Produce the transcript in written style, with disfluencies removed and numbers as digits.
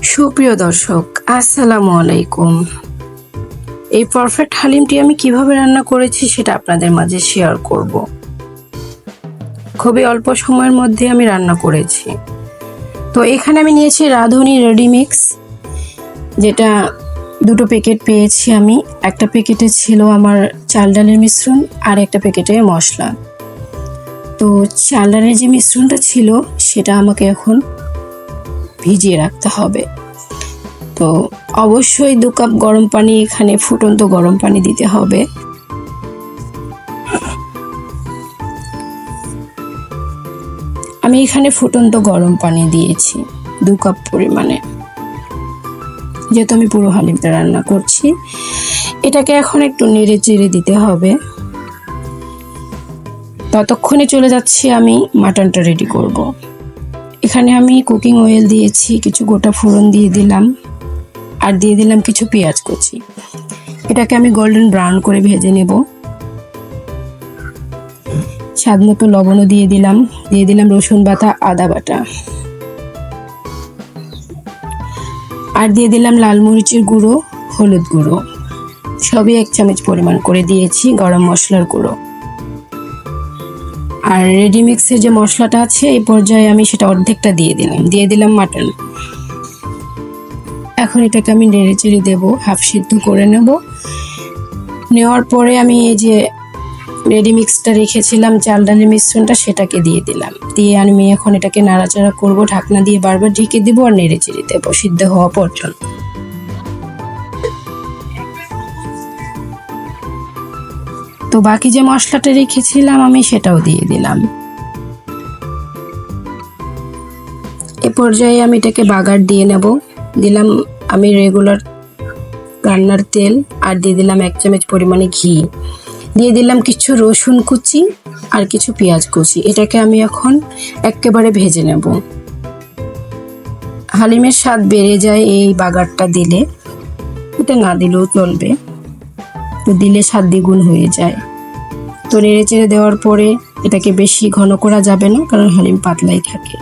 সুপ্রিয় দর্শক, আসসালামু আলাইকুম। এই পারফেক্ট হালিমটি আমি কিভাবে রান্না করেছি সেটা আপনাদের মাঝে শেয়ার করব। খুবই অল্প সময়ের মধ্যে আমি রান্না করেছি। তো এখানে আমি নিয়েছি রাঁধুনি রেডিমিক্স, যেটা দুটো প্যাকেট পেয়েছি আমি। একটা প্যাকেটে ছিল আমার চাল ডালের মিশ্রণ আর একটা প্যাকেটে মশলা। তো চাল ডালের যে মিশ্রণটা ছিল সেটা আমাকে এখন ভিজিয়ে রাখতে হবে। তো অবশ্যই 2 কাপ গরম পানি, এখানে ফুটন্ত গরম পানি দিতে হবে। আমি এখানে ফুটন্ত গরম পানি দিয়েছি 2 কাপ পরিমাণে, যেহেতু আমি পুরো হালিমটা রান্না করছি। এটাকে এখন একটু নেড়ে চেড়ে দিতে হবে। ততক্ষণে চলে যাচ্ছি আমি মাটনটা রেডি করব। এখানে আমি কুকিং অয়েল দিয়েছি, কিছু গোটা ফোড়ন দিয়ে দিলাম, আর দিয়ে দিলাম কিছু পেঁয়াজ কুচি। এটাকে আমি গোল্ডেন ব্রাউন করে ভেজে নেব। স্বাদ মতো লবণও দিয়ে দিলাম রসুন বাটা, আদা বাটা, আর দিয়ে দিলাম লাল মরিচের গুঁড়ো, হলুদ গুঁড়ো, সবই 1 চামচ পরিমাণ করে দিয়েছি, গরম মশলার গুঁড়ো। আর রেডিমিক্সের যে মশলাটা আছে এই পর্যায়ে আমি সেটা অর্ধেকটা দিয়ে দিলাম মাটন। এখন এটাকে আমি নেড়ে চেড়ে দেবো, হাফ সিদ্ধ করে নেওয়ার পরে আমি এই যে রেডিমিক্সটা রেখেছিলাম চাল ডালের মিশ্রণটা, সেটাকে দিয়ে আমি এখন এটাকে নাড়াচাড়া করব। ঢাকনা দিয়ে বারবার ঢেকে দেবো আর নেড়ে চেড়ে দেবো সিদ্ধ হওয়া পর্যন্ত। তো বাকি যে মশলাটা রেখেছিলাম আমি সেটাও দিয়ে দিলাম। এ পর্যায়ে আমি এটাকে বাগার দিয়ে নেব। দিলাম আমি রেগুলার রান্নার তেল, আর দিয়ে দিলাম 1 চামচ পরিমাণে ঘি, দিয়ে দিলাম কিছু রসুন কুচি আর কিছু পেঁয়াজ কুচি। এটাকে আমি এখন একেবারে ভেজে নেব। হালিমের স্বাদ বেড়ে যায় এই বাগারটা দিলে, এটা না দিলেও চলবে, তো দিলে স্বাদ দ্বিগুণ হয়ে যায়। তো নেড়ে চেড়ে দেওয়ার পরে এটাকে বেশি ঘন করা যাবে না, কারণ হালিম পাতলাই থাকে।